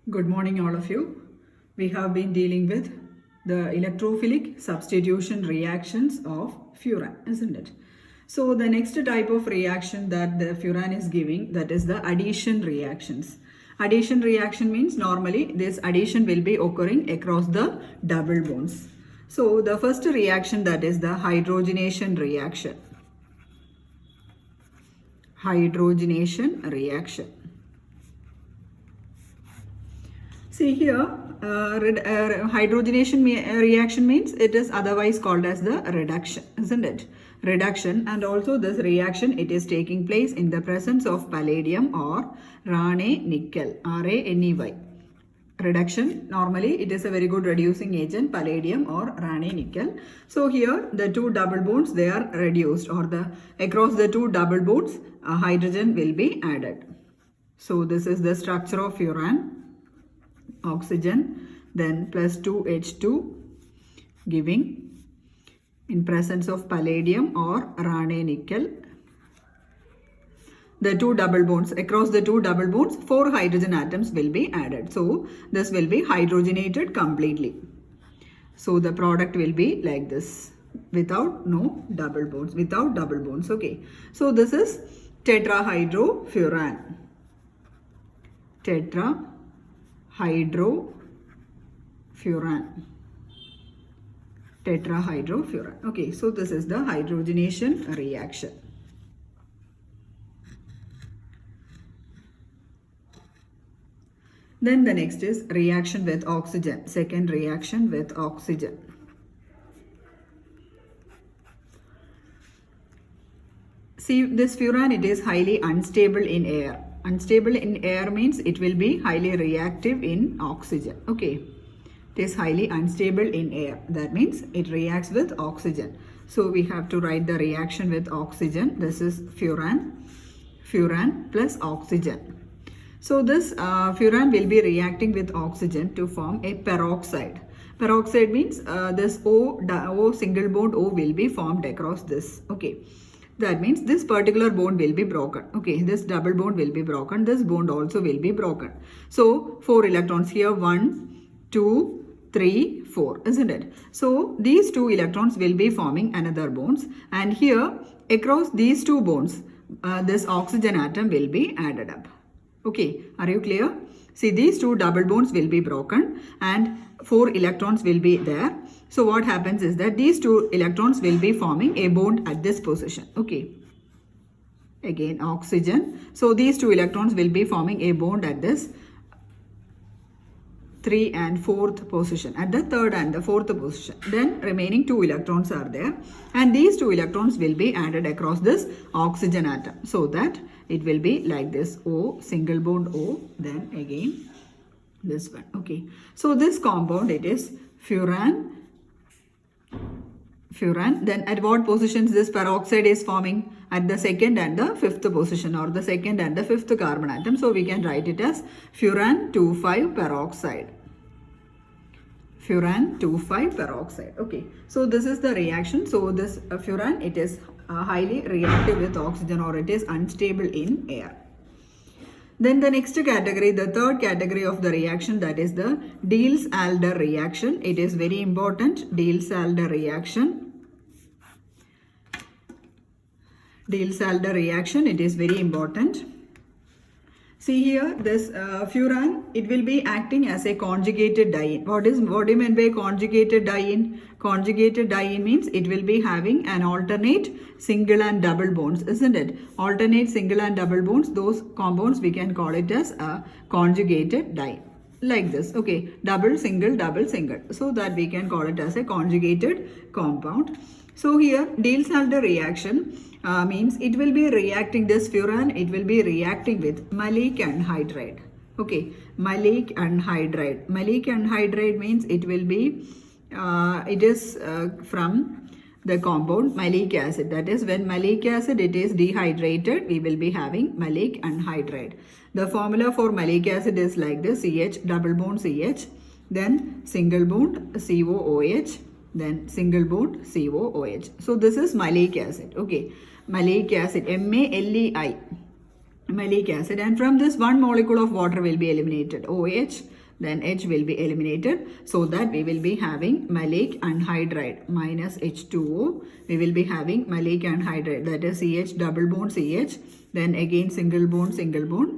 Good morning, all of you. We have been dealing with the electrophilic substitution reactions of furan, isn't it? So the next type of reaction that the furan is giving, that is the addition reactions. Addition reaction means normally this addition will be occurring across the double bonds. So the first reaction, that is the hydrogenation reaction. Hydrogenation reaction. See here, hydrogenation reaction means it is otherwise called as the reduction, isn't it? Reduction, and also this reaction, it is taking place in the presence of palladium or Raney nickel, RaNey. Reduction, normally it is a very good reducing agent, palladium or Raney nickel. So here the two double bonds, they are reduced, or across the two double bonds hydrogen will be added. So this is the structure of furan. Oxygen, then plus 2H2, giving in presence of palladium or Raney nickel. The two double bonds, across the two double bonds, 4 hydrogen atoms will be added. So this will be hydrogenated completely. So the product will be like this, without no double bonds, without double bonds. Okay. So this is tetrahydrofuran. Tetrahydrofuran. Okay, so this is the hydrogenation reaction. Then the next is reaction with oxygen. Second reaction with oxygen. See, this furan, it is highly unstable in air. Unstable in air means it will be highly reactive in oxygen. Okay. It is highly unstable in air. That means it reacts with oxygen. So we have to write the reaction with oxygen. This is furan plus oxygen. So this furan will be reacting with oxygen to form a peroxide. Peroxide means this O single bond O will be formed across this. Okay. That means this particular bond will be broken. Okay, this double bond will be broken. This bond also will be broken. So 4 electrons here, 1, 2, 3, 4, isn't it? So these 2 electrons will be forming another bonds, and here across these 2 bonds, this oxygen atom will be added up. Okay, are you clear? See, these 2 double bonds will be broken and 4 electrons will be there. So what happens is that these 2 electrons will be forming a bond at this position. Okay. Again, oxygen. So these 2 electrons will be forming a bond at this 3 and 4th position, at the 3rd and the 4th position. Then remaining 2 electrons are there, and these 2 electrons will be added across this oxygen atom, so that it will be like this, O, single bond O, then again this one. Okay. So this compound, it is furan. Then at what positions this peroxide is forming? At the 2nd and the 5th position, or the 2nd and the 5th carbon atom. So we can write it as furan 2,5 peroxide. Furan 2,5 peroxide. Okay. So this is the reaction. So this furan, it is highly reactive with oxygen, or it is unstable in air. Then the next category, the third category of the reaction, that is the Diels-Alder reaction. It is very important, Diels-Alder reaction. Diels-Alder reaction, it is very important. See here, this furan, it will be acting as a conjugated diene. What do you mean by conjugated diene? Conjugated diene means it will be having an alternate single and double bonds, isn't it? Alternate single and double bonds, those compounds we can call it as a conjugated diene. Like this, okay, double, single, so that we can call it as a conjugated compound. So here, Diels-Alder reaction means it will be reacting, this furan, it will be reacting with maleic anhydride. Okay, maleic anhydride. Maleic anhydride means it will be, it is from the compound maleic acid. That is, when maleic acid, it is dehydrated, we will be having maleic anhydride. The formula for maleic acid is like this, CH, double bond CH, then single bond COOH, then single bond COOH. So this is maleic acid. Okay, maleic acid, MALEI. malic acid, and from this one molecule of water will be eliminated, OH, then H will be eliminated, so that we will be having malic anhydride minus H2O. We will be having malic anhydride, that is CH double bond CH, then again single bond,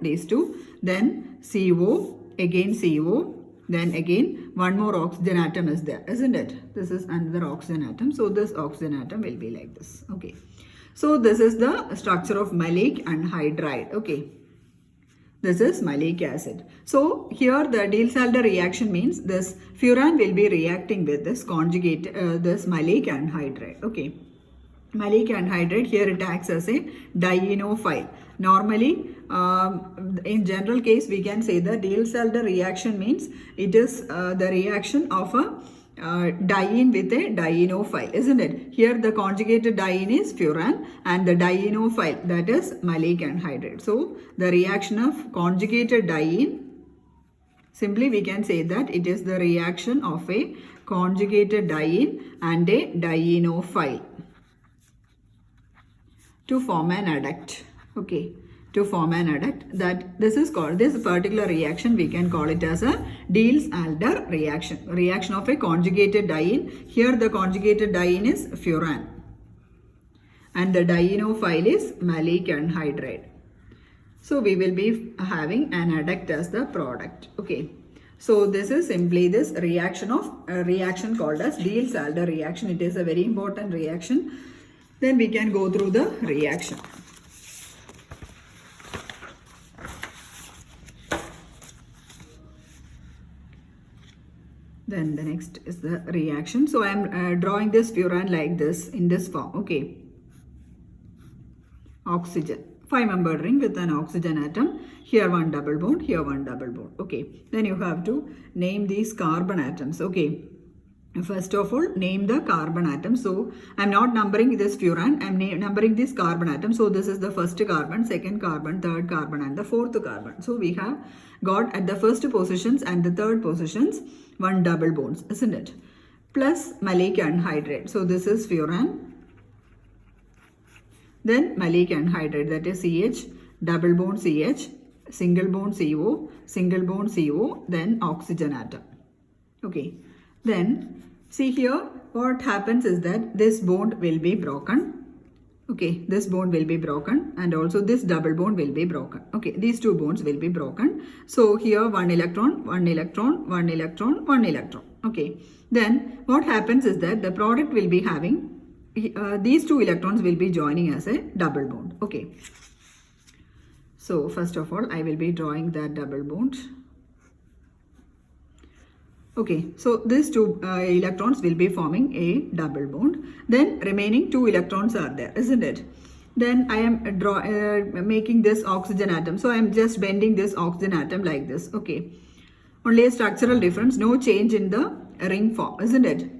these two, then CO, again CO, then again one more oxygen atom is there, isn't it? This is another oxygen atom, so this oxygen atom will be like this. Okay, so this is the structure of malic anhydride. Okay, this is malic acid. So here the Diels-Alder reaction means this furan will be reacting with this conjugate, this malic anhydride. Okay, malic anhydride, here it acts as a dienophile. Normally, in general case, we can say the Diels-Alder reaction means it is the reaction of a diene with a dienophile, isn't it? Here the conjugated diene is furan and the dienophile, that is malic anhydride. So the reaction of conjugated diene, simply we can say that it is the reaction of a conjugated diene and a dienophile to form an adduct. Okay, to form an adduct, that this is called, this particular reaction we can call it as a Diels-Alder reaction of a conjugated diene. Here the conjugated diene is furan and the dienophile is malic anhydride. So we will be having an adduct as the product. Okay, so this is simply this reaction of reaction called as Diels-Alder reaction. It is a very important reaction. Then we can go through the reaction. Then the next is the reaction. So I am drawing this furan like this, in this form. Okay, oxygen, 5-membered ring with an oxygen atom. Here one double bond, here one double bond. Okay, then you have to name these carbon atoms. Okay, first of all, name the carbon atom. So I am not numbering this furan, I am numbering this carbon atom. So this is the first carbon, second carbon, third carbon and the fourth carbon. So we have got at the first positions and the third positions one double bonds, isn't it? Plus malic anhydride. So this is furan, then malic anhydride, that is CH, double bond CH, single bond CO, single bond CO, then oxygen atom. Okay, then see here what happens is that this bond will be broken. Okay, this bond will be broken and also this double bond will be broken. Okay, these two bonds will be broken. So here one electron, one electron, one electron, one electron. Okay, then what happens is that the product will be having these two electrons will be joining as a double bond. Okay, so first of all I will be drawing that double bond. Okay, so these two electrons will be forming a double bond. Then remaining two electrons are there, isn't it? Then I am making this oxygen atom. So I am just bending this oxygen atom like this. Okay, only a structural difference, no change in the ring form, isn't it?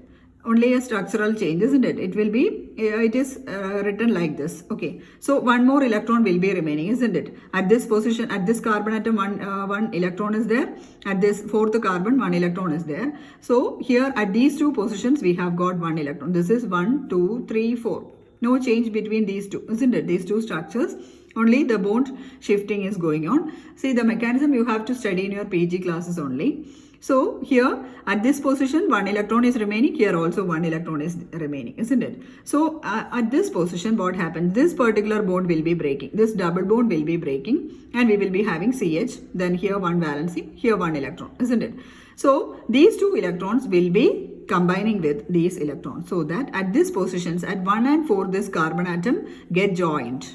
Only a structural change, isn't it? It will be, it is written like this. Okay, so one more electron will be remaining, isn't it? At this position, at this carbon atom, one electron is there. At this fourth carbon, one electron is there. So here at these two positions, we have got one electron. This is 1, 2, 3, 4. No change between these two, isn't it? These two structures. Only the bond shifting is going on. See, the mechanism you have to study in your PG classes only. So here at this position one electron is remaining, here also one electron is remaining, isn't it? So at this position what happens, this particular bond will be breaking, this double bond will be breaking and we will be having CH, then here one valency, here one electron, isn't it? So these two electrons will be combining with these electrons, so that at these positions at 1 and 4 this carbon atom get joined.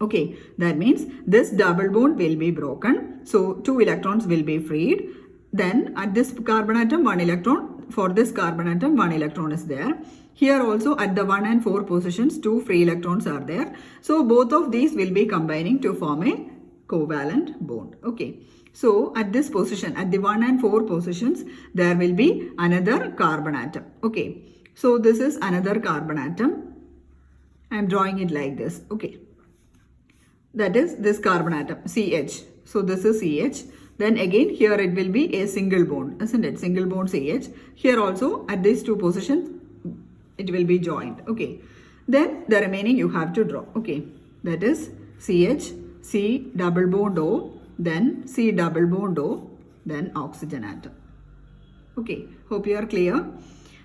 Okay, that means this double bond will be broken, so two electrons will be freed. Then at this carbon atom, one electron, for this carbon atom, one electron is there. Here also at the 1 and 4 positions, two free electrons are there. So both of these will be combining to form a covalent bond. Okay. So at this position, at the 1 and 4 positions, there will be another carbon atom. Okay. So this is another carbon atom. I am drawing it like this. Okay. That is this carbon atom, CH. So this is CH. Then again here it will be a single bond, isn't it? Single bond CH. Here also at these two positions it will be joined. Okay. Then the remaining you have to draw. Okay. That is CH, C double bond O, then C double bond O, then oxygen atom. Okay, hope you are clear.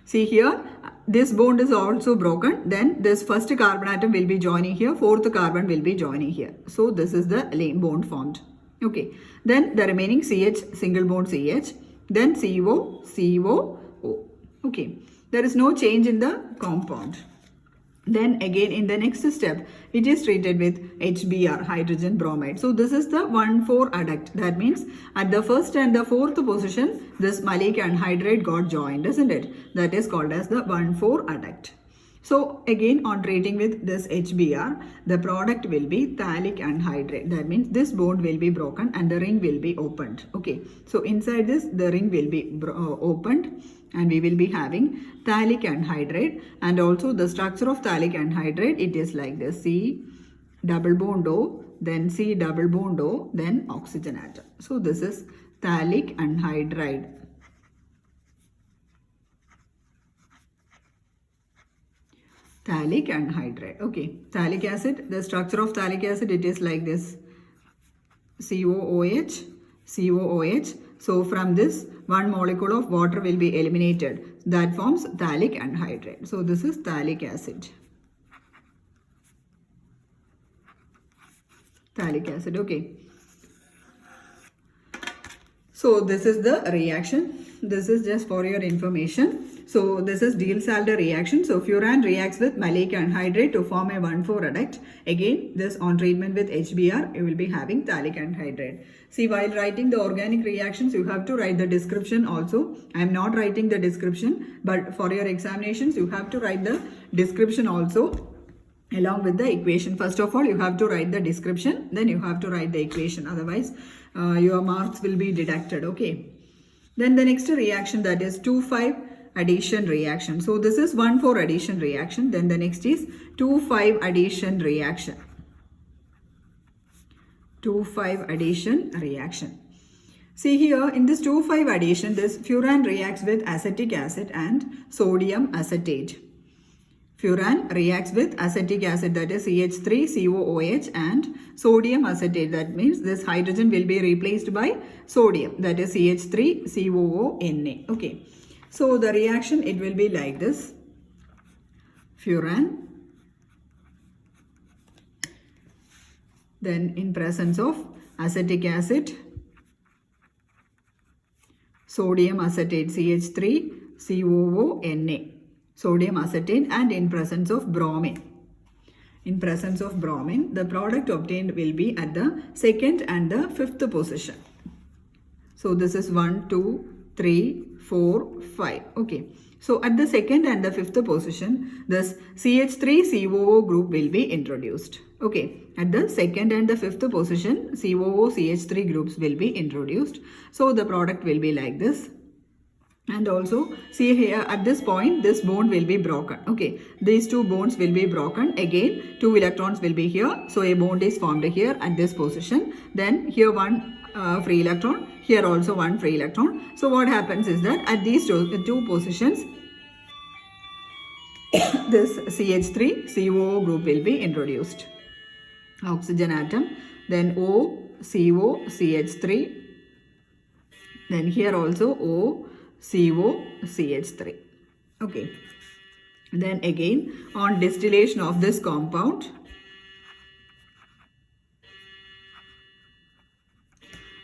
See here, this bond is also broken. Then this first carbon atom will be joining here, fourth carbon will be joining here. So this is the lane bond formed. Okay, then the remaining CH, single bond CH, then CO, CO, O. Okay, there is no change in the compound. Then again in the next step, it is treated with HBr, hydrogen bromide. So this is the 1,4 adduct. That means at the first and the fourth position, this maleic anhydride got joined, isn't it? That is called as the 1,4 adduct. So again on treating with this HBr, the product will be phthalic anhydride. That means this bond will be broken and the ring will be opened. Okay, so inside this the ring will be opened and we will be having phthalic anhydride, and also the structure of phthalic anhydride, it is like this: C double bond O, then C double bond O, then oxygen atom. So this is phthalic anhydride. Phthalic anhydride. Okay, phthalic acid, the structure of phthalic acid, it is like this: COOH, COOH. So from this, one molecule of water will be eliminated. That forms phthalic anhydride. So this is phthalic acid. Phthalic acid, okay. So this is the reaction. This is just for your information. So this is Diels-Alder reaction. So furan reacts with maleic anhydride to form a 1,4 adduct. Again, this on treatment with HBr, you will be having phthalic anhydride. See, while writing the organic reactions, you have to write the description also. I am not writing the description, but for your examinations, you have to write the description also along with the equation. First of all, you have to write the description, then you have to write the equation. Otherwise, your marks will be deducted. Okay. Then the next reaction, that is 2,5 addition reaction. So this is 1,4 addition reaction. Then the next is 2,5 addition reaction. 2,5 addition reaction. See here in this 2,5 addition, this furan reacts with acetic acid and sodium acetate. Furan reacts with acetic acid, that is CH3COOH, and sodium acetate. That means this hydrogen will be replaced by sodium, that is CH3COONA. Okay. So the reaction, it will be like this: furan, then in presence of acetic acid, sodium acetate CH3COONA, sodium acetate, and in presence of bromine. In presence of bromine, the product obtained will be at the second and the fifth position. So this is 1, 2, 3, 4, 5. Okay. So at the second and the fifth position, this CH3COO group will be introduced. Okay. At the second and the fifth position, COO CH3 groups will be introduced. So the product will be like this. And also, see here at this point, this bond will be broken. Okay, these two bonds will be broken. Again, 2 electrons will be here. So a bond is formed here at this position. Then here one free electron. Here also one free electron. So what happens is that at these two positions, this CH3COO group will be introduced. Oxygen atom. Then O, CO, CH3. Then here also O, CO, CH3. Okay. Then again on distillation of this compound,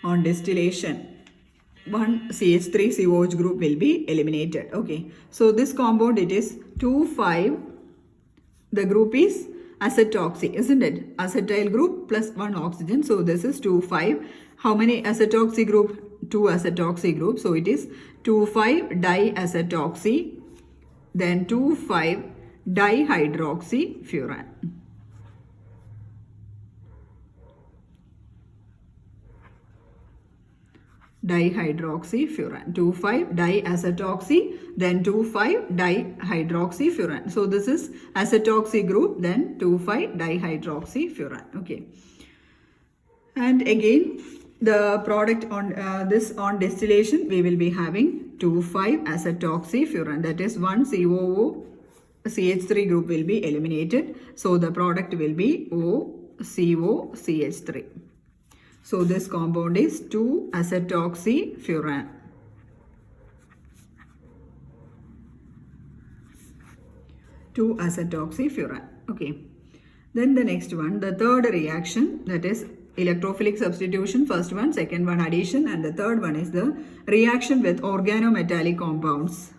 on distillation, one CH3COH group will be eliminated. Okay. So this compound, it is 2,5. The group is acetoxy, isn't it? Acetyl group plus 1 oxygen. So this is 2,5. How many acetoxy group? 2 acetoxy group. So it is 2,5 diacetoxy, then 2,5 dihydroxyfuran. Dihydroxyfuran. 2,5 diacetoxy, then 2,5 dihydroxyfuran. So this is acetoxy group, then 2,5 dihydroxyfuran. Okay. And again, the product on this on distillation, we will be having 2,5 acetoxyfuran, that is 1 COO CH3 group will be eliminated. So the product will be O, 2-CO-CH3. So this compound is 2-acetoxyfuran. 2-acetoxyfuran. Okay. Then the next one, the third reaction, that is electrophilic substitution. First one, second one addition, and the third one is the reaction with organometallic compounds.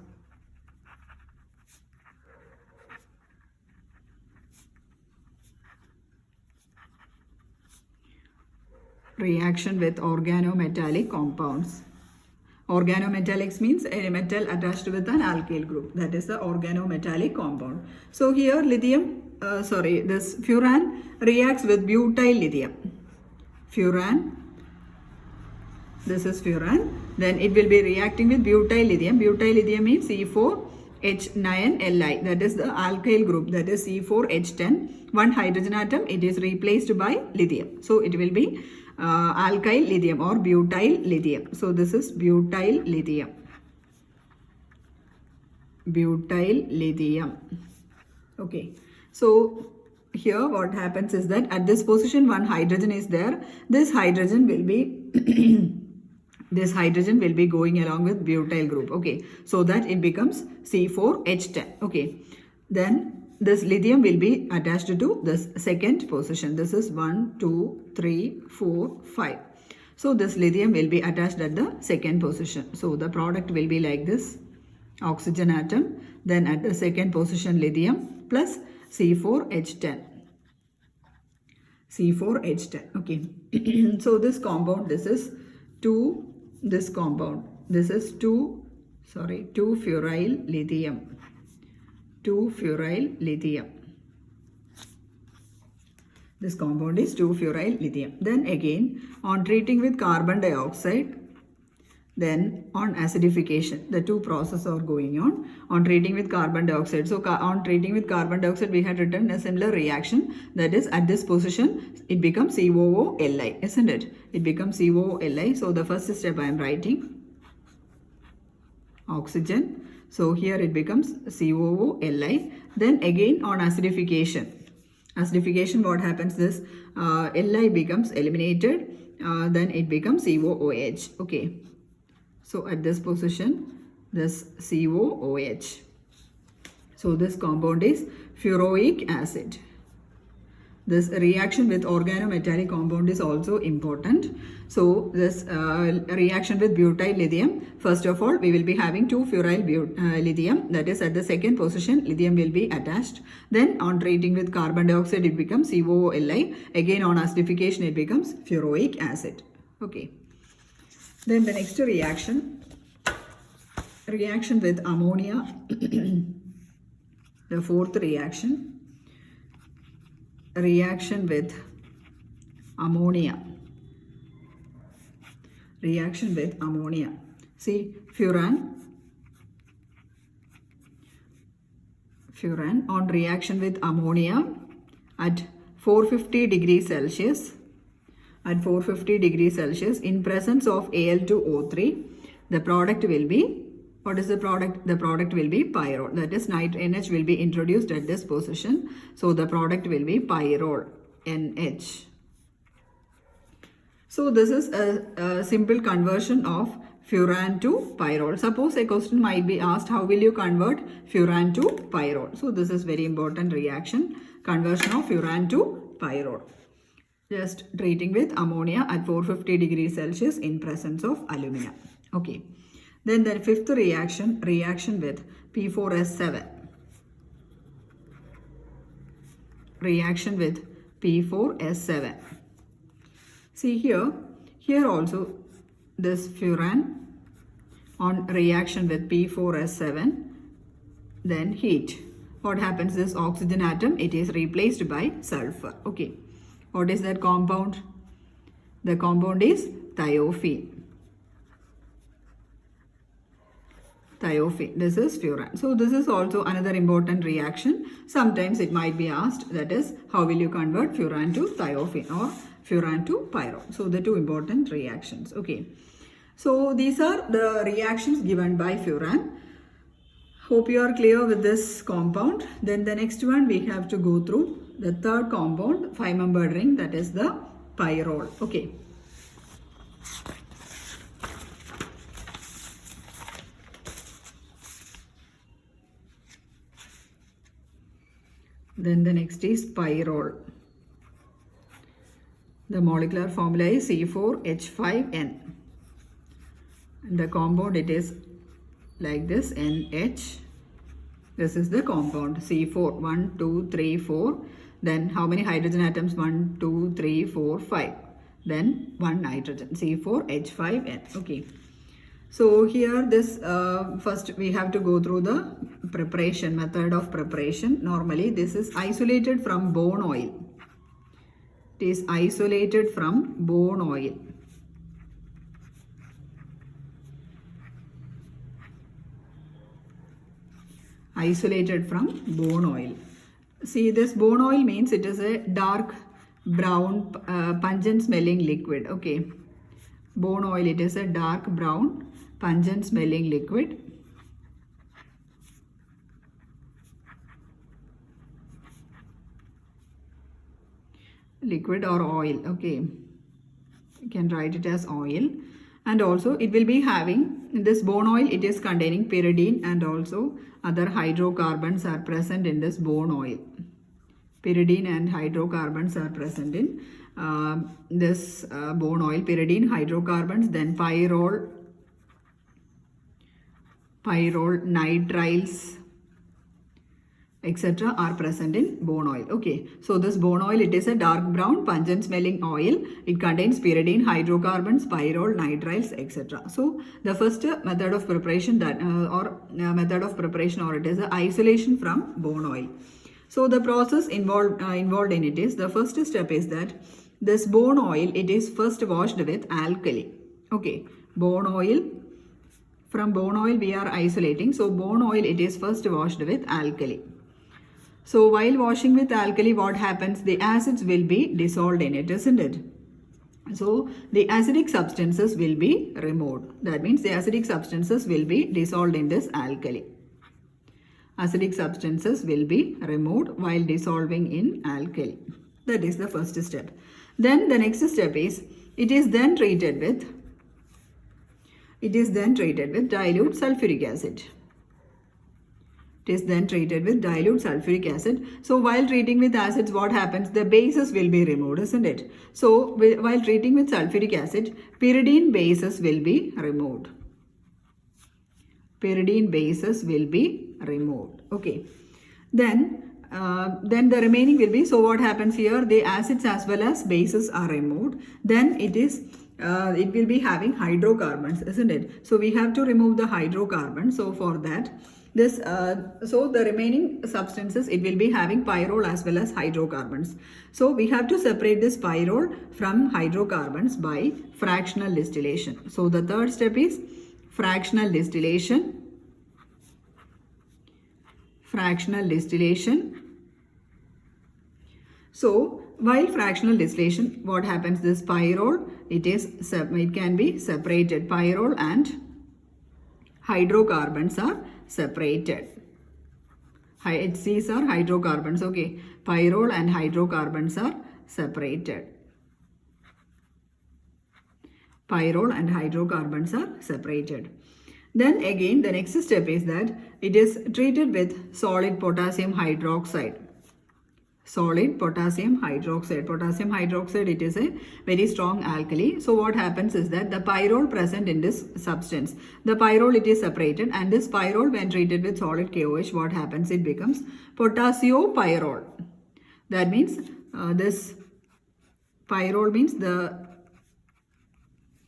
Reaction with organometallic compounds. Organometallics means a metal attached with an alkyl group. That is the organometallic compound. So here this furan reacts with butyl lithium. Furan, this is furan. Then it will be reacting with butyl lithium. Butyl lithium means C4H9Li. That is the alkyl group. That is C4H10. One hydrogen atom, it is replaced by lithium. So it will be alkyl lithium or butyl lithium. So this is butyl lithium. Butyl lithium. Okay. So here what happens is that at this position one hydrogen is there. This hydrogen will be this hydrogen will be going along with butyl group. Okay. So that it becomes C4H10. Okay. Then this lithium will be attached to this second position. This is 1, 2, 3, 4, 5. So this lithium will be attached at the second position. So the product will be like this. Oxygen atom. Then at the second position lithium plus C4H10. C4H10. Okay. So this compound, this is this compound. This is 2-furyl lithium. 2-furyl lithium. This compound is 2-furyl lithium. Then again, on treating with carbon dioxide, then on acidification, the two processes are going on treating with carbon dioxide. So on treating with carbon dioxide, we had written a similar reaction. That is, at this position, it becomes COOLi, isn't it? It becomes COOLi. So the first step I am writing oxygen. So here it becomes COOLi. Then again on acidification. Acidification, what happens is Li becomes eliminated. Then it becomes COOH. Okay. So at this position, this COOH. So this compound is furoic acid. This reaction with organometallic compound is also important. So this reaction with butyl lithium, first of all, we will be having 2-furyl lithium. That is, at the second position, lithium will be attached. Then on treating with carbon dioxide, it becomes COOLi. Again on acidification, it becomes furoic acid. Okay. Then the next reaction with ammonia. The fourth reaction with ammonia. Reaction with ammonia. See, furan on reaction with ammonia at 450 degrees Celsius. At 450 degrees Celsius in presence of Al2O3, the product will be, what is the product? The product will be pyrrole. That is, NH will be introduced at this position. So the product will be pyrrole, NH. So this is a simple conversion of furan to pyrrole. Suppose a question might be asked, how will you convert furan to pyrrole? So this is very important reaction, conversion of furan to pyrrole. Just treating with ammonia at 450 degrees Celsius in presence of alumina. Okay. Then the fifth reaction with P4S7. Reaction with P4S7. See here also this furan on reaction with P4S7, then heat. What happens? This oxygen atom, it is replaced by sulfur. Okay. What is that compound? The compound is thiophene. Thiophene. This is furan. So this is also another important reaction. Sometimes it might be asked, that is, how will you convert furan to thiophene or furan to pyrrole? So the two important reactions. Okay. So these are the reactions given by furan. Hope you are clear with this compound. Then the next one we have to go through the third compound, 5-membered ring, that is the pyrrole. Okay. Then the next is pyrrole. The molecular formula is C4H5N. And the compound, it is like this, NH. This is the compound C4, 1, 2, 3, 4. Then how many hydrogen atoms? 1, 2, 3, 4, 5. Then 1 nitrogen, C4H5N. Okay. So here this first we have to go through the preparation, method of preparation. Normally this is isolated from bone oil. It is isolated from bone oil. Isolated from bone oil. See, this bone oil means it is a dark brown pungent smelling liquid. Okay. Bone oil, it is a dark brown pungent smelling liquid. Liquid or oil. Okay. You can write it as oil. And also it will be having, in this bone oil, it is containing pyridine and also other hydrocarbons are present in this bone oil. Pyridine and hydrocarbons are present in this bone oil. Pyridine, hydrocarbons, then pyrrole, nitriles, etc. are present in bone oil. Okay, so this bone oil, it is a dark brown pungent smelling oil. It contains pyridine, hydrocarbons, pyrrole, nitriles, etc. So the first method of preparation that or it is the isolation from bone oil. So the process involved in it is, the first step is that this bone oil, it is first washed with alkali. Okay, bone oil, from bone oil we are isolating. So bone oil, it is first washed with alkali. So while washing with alkali, what happens? The acids will be dissolved in it, isn't it? So the acidic substances will be removed. That means the acidic substances will be dissolved in this alkali. Acidic substances will be removed while dissolving in alkali. That is the first step. Then the next step is, it is then treated with dilute sulfuric acid. It is then treated with dilute sulfuric acid. So while treating with acids, what happens? The bases will be removed, isn't it? So while treating with sulfuric acid, pyridine bases will be removed. Pyridine bases will be removed. Okay. Then the remaining will be, so what happens here? The acids as well as bases are removed. Then it will be having hydrocarbons, isn't it? So we have to remove the hydrocarbons. So for that, so the remaining substances, it will be having pyrrole as well as hydrocarbons. So we have to separate this pyrrole from hydrocarbons by fractional distillation. So the third step is fractional distillation. Fractional distillation. So while fractional distillation, what happens? This pyrrole, it can be separated. Pyrrole and hydrocarbons are separated. HCs are hydrocarbons. Okay, pyrrole and hydrocarbons are separated. Pyrrole and hydrocarbons are separated. Then again, the next step is that it is treated with solid potassium hydroxide. Solid potassium hydroxide. Potassium hydroxide, it is a very strong alkali. So what happens is that the pyrrole present in this substance, the pyrrole, it is separated, and this pyrrole, when treated with solid KOH, what happens? It becomes potassiopyrrole. That means this pyrrole means the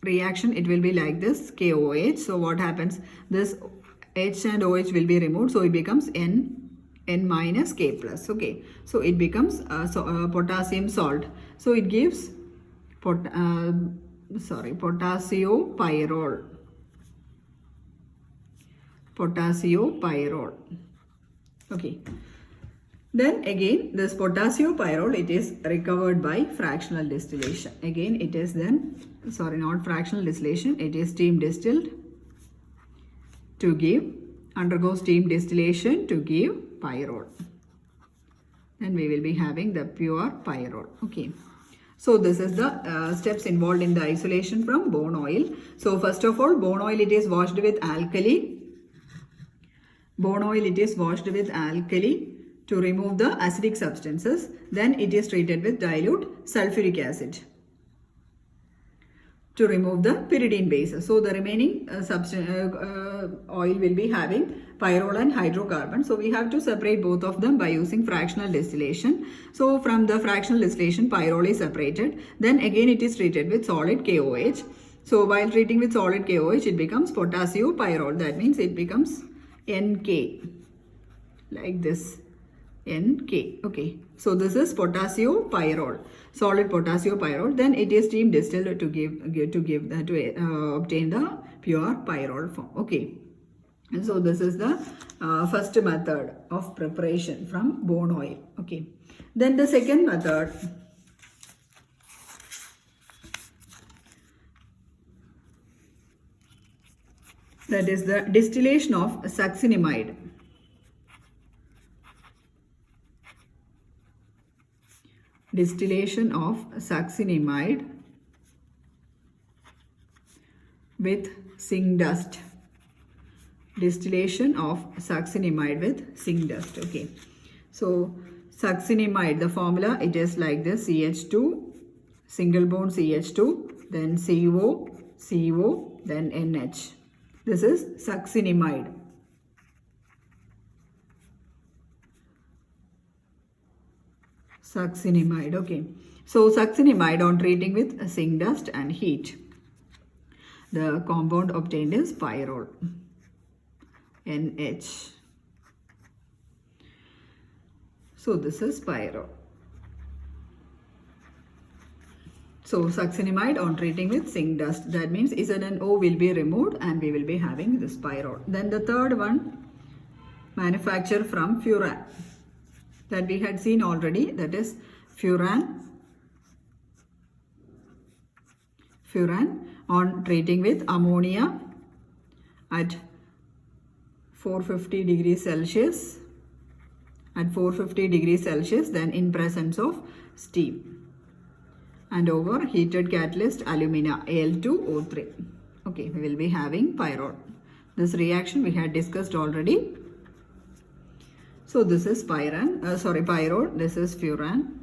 reaction, it will be like this, KOH. So what happens? This H and OH will be removed. So it becomes N minus K plus. Okay. So it becomes potassium salt. So it gives potassiopyrrole. Potassiopyrrole. Okay. Then again, this potassiopyrrole, it is recovered by fractional distillation. Again, it is then, not fractional distillation, it is steam distilled to give, undergo steam distillation to give pyrrole. Then we will be having the pure pyrrole. Okay. So this is the steps involved in the isolation from bone oil. So first of all, bone oil, it is washed with alkali. Bone oil, it is washed with alkali to remove the acidic substances. Then it is treated with dilute sulfuric acid to remove the pyridine base. So the remaining oil will be having pyrrole and hydrocarbon. So we have to separate both of them by using fractional distillation. So from the fractional distillation, pyrrole is separated. Then again it is treated with solid KOH. So while treating with solid KOH, it becomes potassiopyrrole. That means it becomes NK, like this. NK. Okay. So this is potassiopyrrole, solid potassiopyrrole. Then it is steam distilled to obtain the pure pyrrole form. Okay. And so this is the first method of preparation from bone oil. Okay. Then the second method, that is the distillation of succinimide. Distillation of succinimide with zinc dust. Distillation of succinimide with zinc dust. Okay. So succinimide, the formula, it is like this: CH2, single bond CH2, then CO, CO, then NH. This is succinimide. Succinimide. Okay. So succinimide, on treating with zinc dust and heat, the compound obtained is pyrrole, NH. So this is pyrrole. So succinimide on treating with zinc dust, that means ZnO will be removed and we will be having this pyrrole. Then the third one, manufactured from furan, that we had seen already, that is furan. Furan on treating with ammonia at 450 degrees Celsius, at 450 degrees Celsius, then in presence of steam, and over heated catalyst alumina Al2O3. Okay, we will be having pyrrole. This reaction we had discussed already. So this is pyrrole, this is furan.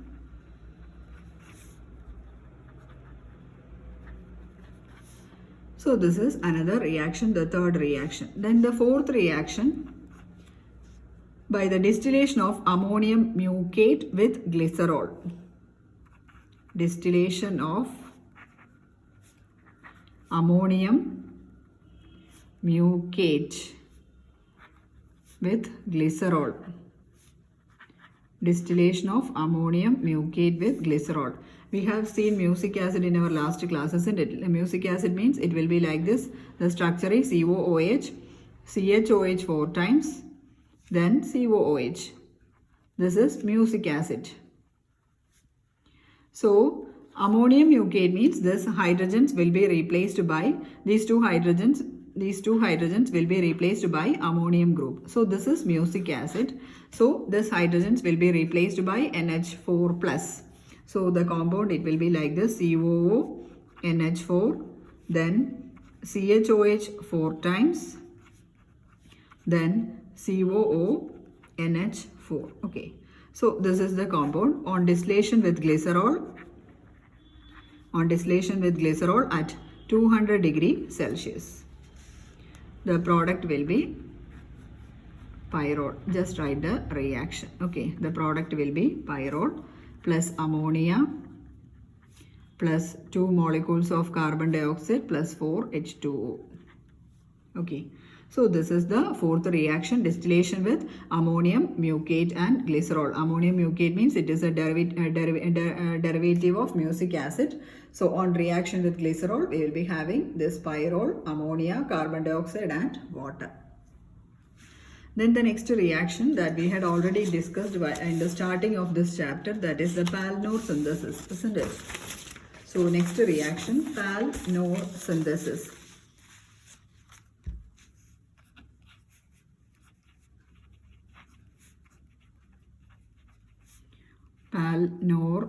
So this is another reaction, the third reaction. Then the fourth reaction, by the distillation of ammonium mucate with glycerol. Distillation of ammonium mucate with glycerol. Distillation of ammonium mucate with glycerol. We have seen mucic acid in our last class, isn't it? Mucic acid means it will be like this. The structure is COOH, CHOH 4 times, then COOH. This is mucic acid. So ammonium mucate means this hydrogens will be replaced by these two hydrogens will be replaced by ammonium group. So this is mucic acid. So this hydrogens will be replaced by NH4 plus. So the compound, it will be like this: COO, NH4, then CHOH 4 times, then COO, NH4. Okay. So this is the compound on distillation with glycerol. On distillation with glycerol at 200 degrees Celsius. The product will be pyrrole. Just write the reaction. Okay. The product will be pyrrole plus ammonia plus 2 molecules of carbon dioxide plus 4 H2O. Okay. So this is the fourth reaction, distillation with ammonium mucate and glycerol. Ammonium mucate means it is a derivative of mucic acid. So on reaction with glycerol, we will be having this pyrrole, ammonia, carbon dioxide and water. Then the next reaction that we had already discussed in the starting of this chapter, that is the Palinur synthesis, isn't it? So next reaction, Palinur synthesis. Pal-Knorr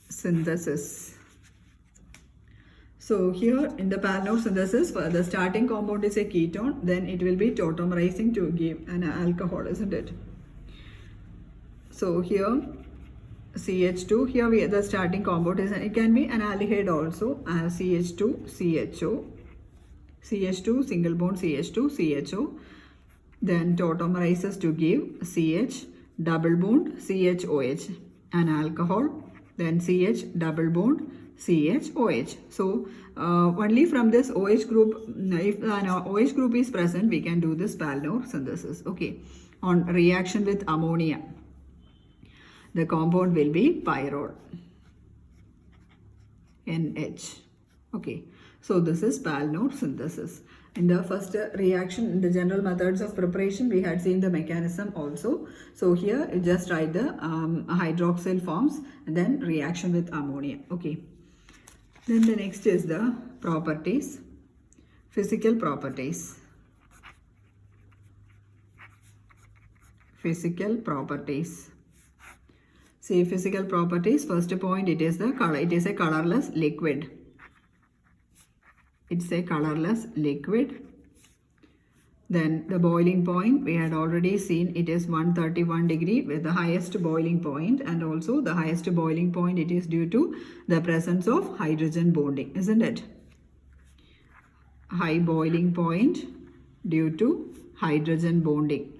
synthesis. So here in the Pal-Knorr synthesis, the starting compound is a ketone, then it will be tautomerizing to give an alcohol, isn't it? So here CH2, here the starting compound is, it can be an aldehyde also, CH2, CHO, CH2, single bond CH2, CHO, then tautomerizes to give CH, double bond CHOH, an alcohol, then CH, double bond CHOH. So only from this OH group, if an OH group is present, we can do this Pal-Knorr synthesis. Okay, on reaction with ammonia, the compound will be pyrrole, NH. Okay, so this is Pal-Knorr synthesis. In the first reaction, in the general methods of preparation, we had seen the mechanism also. So here you just write the hydroxyl forms and then reaction with ammonia. Okay. Then the next is the properties, physical properties. Physical properties. See, physical properties, first point, it is the color. It is a colorless liquid. It's a colorless liquid. Then the boiling point, we had already seen it is 131 degree with the highest boiling point, and also the highest boiling point, it is due to the presence of hydrogen bonding, isn't it? High boiling point due to hydrogen bonding.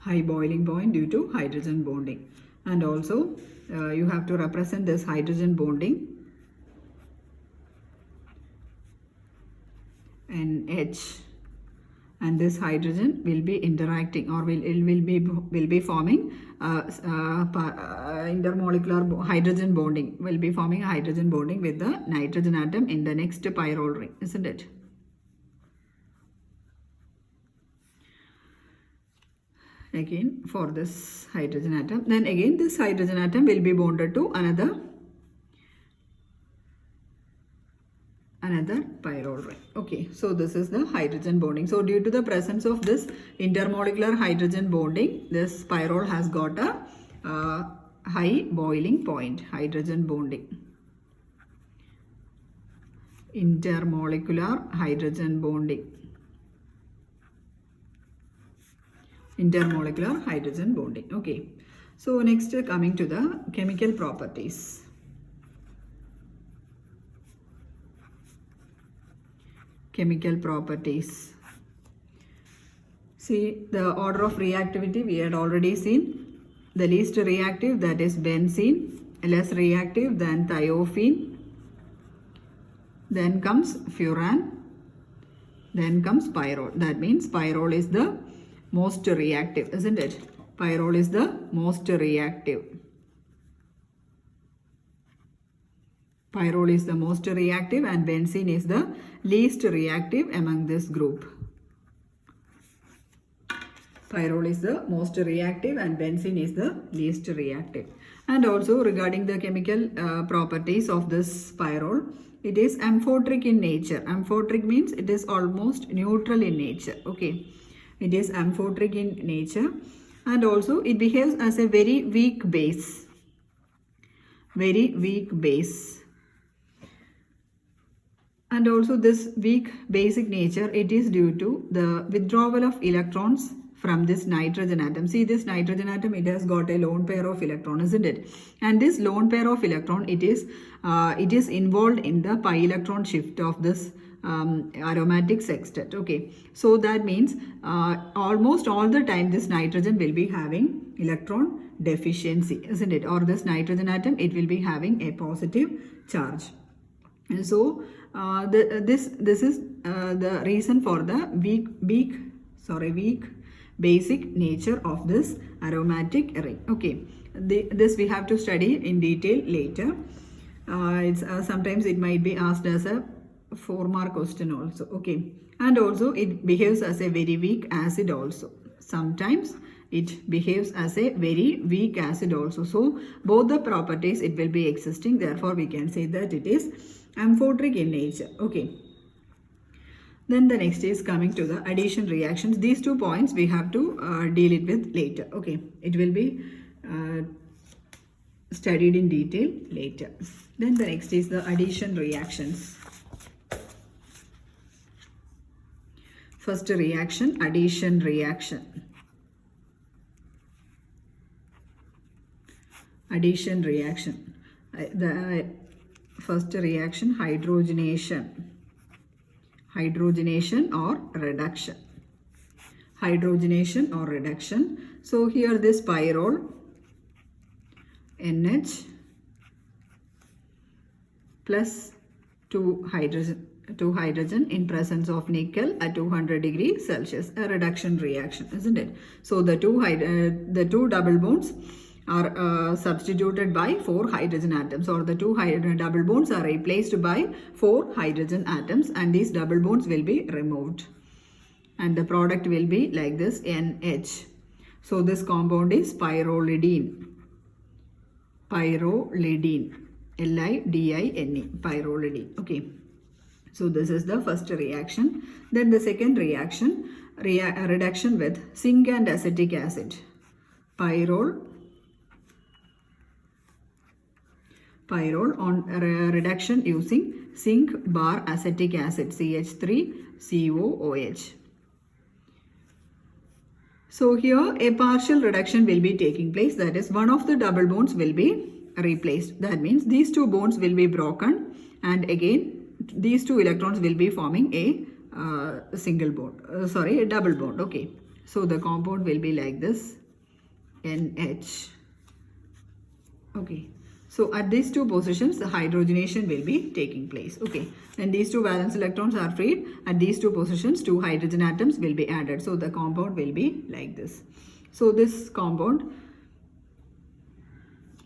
High boiling point due to hydrogen bonding. And also you have to represent this hydrogen bonding, NH, and this hydrogen will be interacting or will be forming intermolecular hydrogen bonding, will be forming a hydrogen bonding with the nitrogen atom in the next pyrrole ring, isn't it? Again for this hydrogen atom, then again this hydrogen atom will be bonded to another pyrrole ring. Okay, so this is the hydrogen bonding. So due to the presence of this intermolecular hydrogen bonding, this pyrrole has got a high boiling point, hydrogen bonding. Intermolecular hydrogen bonding. Intermolecular hydrogen bonding. Okay, so next coming to the chemical properties. Chemical properties. See, the order of reactivity we had already seen. The least reactive, that is benzene, less reactive than thiophene, then comes furan, then comes pyrrole. That means pyrrole is the most reactive, isn't it? Pyrrole is the most reactive. Pyrrole is the most reactive and benzene is the least reactive among this group. Pyrrole is the most reactive and benzene is the least reactive. And also regarding the chemical properties of this pyrrole, it is amphoteric in nature. Amphoteric means it is almost neutral in nature. Okay, it is amphoteric in nature, and also it behaves as a very weak base. Very weak base. And also this weak basic nature, it is due to the withdrawal of electrons from this nitrogen atom. See, this nitrogen atom, it has got a lone pair of electron, isn't it? And this lone pair of electron, it is involved in the pi electron shift of this aromatic sextet. Okay, so that means almost all the time this nitrogen will be having electron deficiency, isn't it? Or this nitrogen atom, it will be having a positive charge. And so this is the reason for the weak basic nature of this aromatic ring. Okay, this we have to study in detail later. Sometimes it might be asked as a 4-mark question also. Okay, and also it behaves as a very weak acid also. Sometimes it behaves as a very weak acid also. So both the properties it will be existing. Therefore we can say that it is amphoteric in nature. Okay. Then the next is coming to the addition reactions. These 2 points we have to deal it with later. Okay, it will be studied in detail later. Then the next is the addition reactions. First reaction, addition reaction. Addition reaction. The first reaction, hydrogenation. Hydrogenation or reduction. Hydrogenation or reduction. So here this pyrrole, NH plus 2 hydrogen in presence of nickel at 200 degrees Celsius, a reduction reaction, isn't it? So the two double bonds are substituted by 4 hydrogen atoms, or the 2 double bonds are replaced by 4 hydrogen atoms, and these double bonds will be removed, and the product will be like this, NH. So this compound is pyrrolidine. Pyrrolidine, Lidine, pyrrolidine. Okay, so this is the first reaction. Then the second reaction, reduction with zinc and acetic acid. Pyrrole on reduction using zinc bar acetic acid, CH3COOH. So here a partial reduction will be taking place, that is one of the double bonds will be replaced. That means these 2 bonds will be broken, and again these 2 electrons will be forming a single bond, a double bond. Okay, so the compound will be like this, NH. Okay, so at these 2 positions the hydrogenation will be taking place. Okay, when these 2 valence electrons are freed, at these 2 positions 2 hydrogen atoms will be added. So the compound will be like this. So this compound,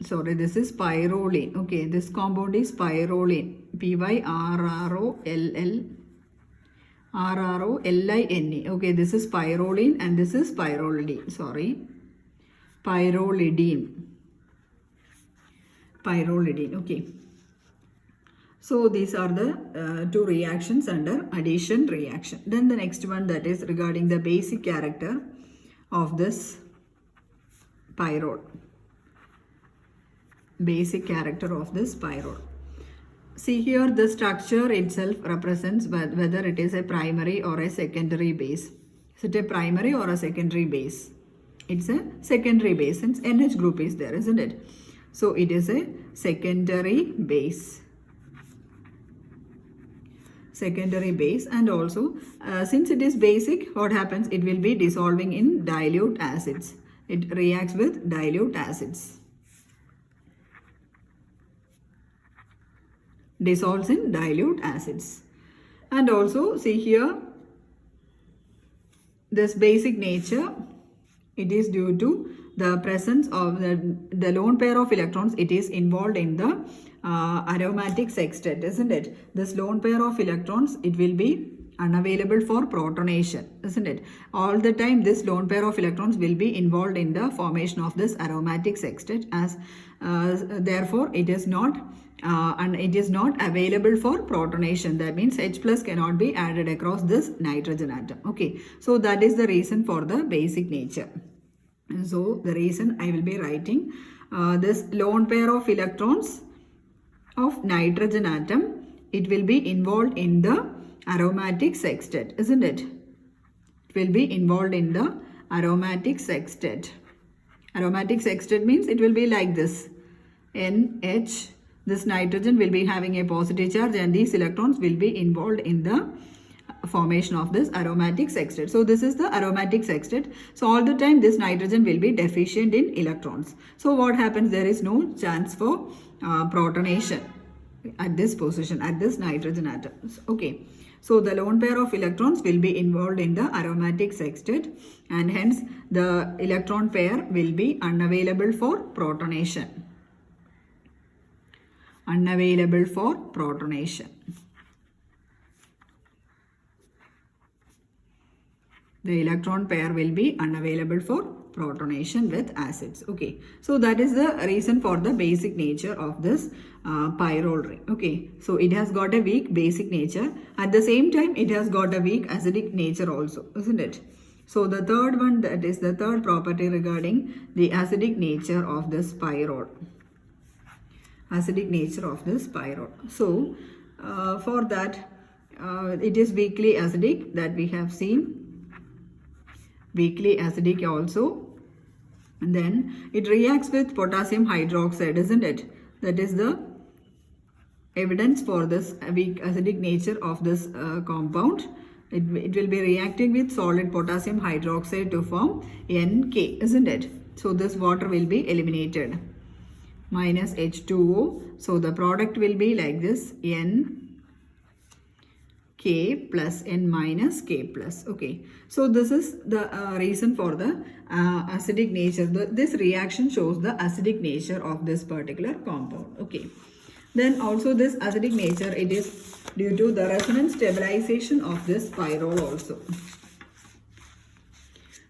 this is pyrroline. Okay, this compound is pyrroline, PYRROLLINE. Okay, this is pyrroline and this is pyrrolidine. Pyrrolidine. Okay, so these are the 2 reactions under addition reaction. Then the next one, that is regarding the basic character of this pyrrole. Basic character of this pyrrole. See here, the structure itself represents whether it is a primary or a secondary base. Is it a primary or a secondary base? It's a secondary base since NH group is there, isn't it? So it is a secondary base. Secondary base, and also since it is basic, what happens? It will be dissolving in dilute acids. It reacts with dilute acids. Dissolves in dilute acids. And also see here, this basic nature, it is due to the presence of the lone pair of electrons. It is involved in the aromatic sextet, isn't it? This lone pair of electrons, it will be unavailable for protonation, isn't it? All the time this lone pair of electrons will be involved in the formation of this aromatic sextet, as therefore it is not available for protonation. That means H plus cannot be added across this nitrogen atom. Okay, so that is the reason for the basic nature. So the reason I will be writing this lone pair of electrons of nitrogen atom, it will be involved in the aromatic sextet, isn't it? It will be involved in the aromatic sextet. Aromatic sextet means it will be like this, NH. This nitrogen will be having a positive charge, and these electrons will be involved in the formation of this aromatic sextet. So this is the aromatic sextet. So all the time this nitrogen will be deficient in electrons. So what happens? There is no chance for protonation at this position, at this nitrogen atom. Okay, so the lone pair of electrons will be involved in the aromatic sextet, and hence the electron pair will be unavailable for protonation. Unavailable for protonation. The electron pair will be unavailable for protonation with acids. Okay, so that is the reason for the basic nature of this pyrrole ring. Okay, so it has got a weak basic nature. At the same time, it has got a weak acidic nature also, isn't it? So the third one, that is the third property regarding the acidic nature of this pyrrole. Acidic nature of this pyrrole. So for that, it is weakly acidic, that we have seen. Weakly acidic also. And then it reacts with potassium hydroxide, isn't it? That is the evidence for this weak acidic nature of this compound. It will be reacting with solid potassium hydroxide to form NK, isn't it? So this water will be eliminated. Minus H2O. So the product will be like this, N K plus N minus K plus. Okay, so this is the reason for the acidic nature. This reaction shows the acidic nature of this particular compound. Okay, then also this acidic nature, it is due to the resonance stabilization of this pyrrole also.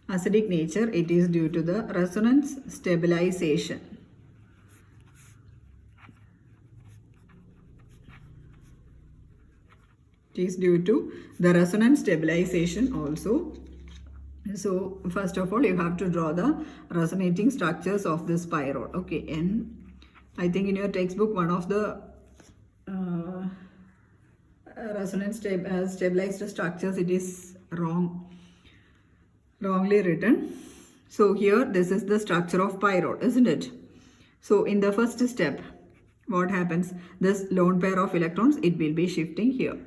Acidic nature, it is due to the resonance stabilization. It is due to the resonance stabilization also. So first of all, you have to draw the resonating structures of this pyrrole. Okay, I think in your textbook, one of the resonance stabilized structures, it is wrongly written. So here, this is the structure of pyrrole, isn't it? So in the first step, what happens? This lone pair of electrons, it will be shifting here.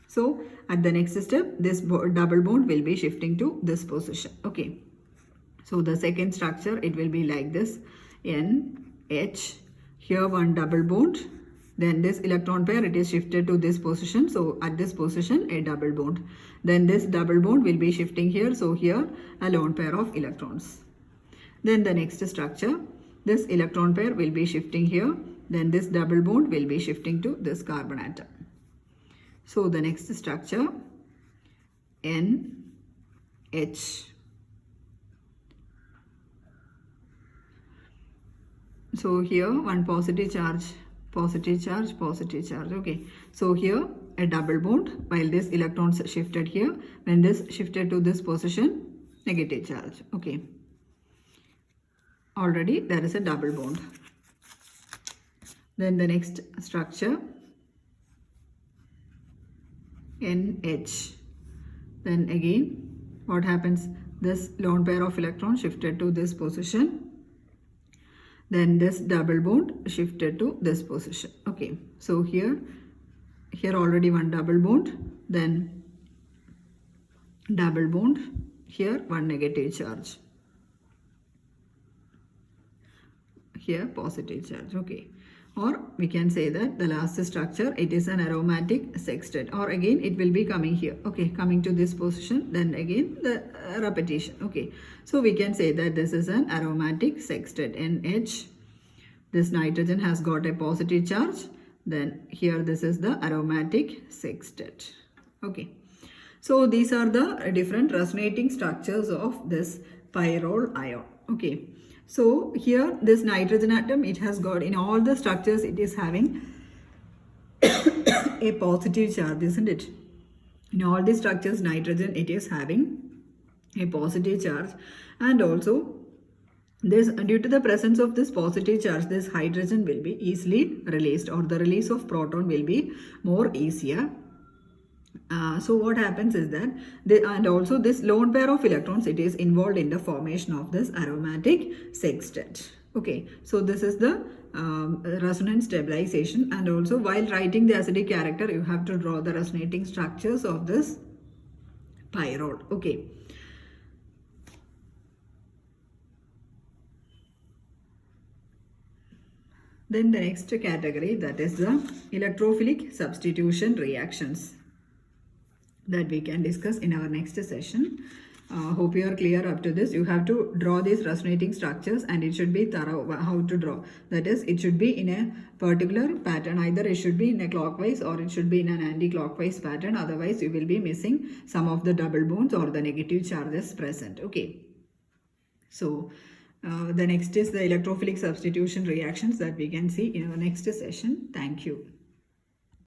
So at the next step, this double bond will be shifting to this position. Okay. So the second structure, it will be like this, NH. Here one double bond. Then this electron pair, it is shifted to this position. So at this position, a double bond. Then this double bond will be shifting here. So here a lone pair of electrons. Then the next structure, this electron pair will be shifting here. Then this double bond will be shifting to this carbon atom. So the next structure, NH. So here one positive charge, positive charge, positive charge. Okay. So here a double bond, while this electrons shifted here. When this shifted to this position, negative charge. Okay. Already there is a double bond. Then the next structure, NH. Then again, what happens? This lone pair of electrons shifted to this position. Then this double bond shifted to this position. Okay. So here already one double bond. Then double bond. Here one negative charge. Here positive charge. Okay. Or we can say that the last structure, it is an aromatic sextet, or again it will be coming here. Okay, coming to this position, then again the repetition. Okay, so we can say that this is an aromatic sextet, NH. This nitrogen has got a positive charge. Then here this is the aromatic sextet. Okay, so these are the different resonating structures of this pyrrole ion. Okay. So here this nitrogen atom, it has got, in all the structures, it is having a positive charge, isn't it? In all the structures, nitrogen, it is having a positive charge. And also this, due to the presence of this positive charge, this hydrogen will be easily released, or the release of proton will be more easier. So what happens is that, and also this lone pair of electrons, it is involved in the formation of this aromatic sextet. Okay, so this is the resonance stabilization. And also while writing the acidic character, you have to draw the resonating structures of this pyrrole. Okay. Then the next category, that is the electrophilic substitution reactions, that we can discuss in our next session. Hope you are clear up to this. You have to draw these resonating structures, and it should be thorough how to draw. That is, it should be in a particular pattern. Either it should be in a clockwise or it should be in an anti-clockwise pattern. Otherwise, you will be missing some of the double bonds or the negative charges present. Okay. So the next is the electrophilic substitution reactions that we can see in our next session. Thank you.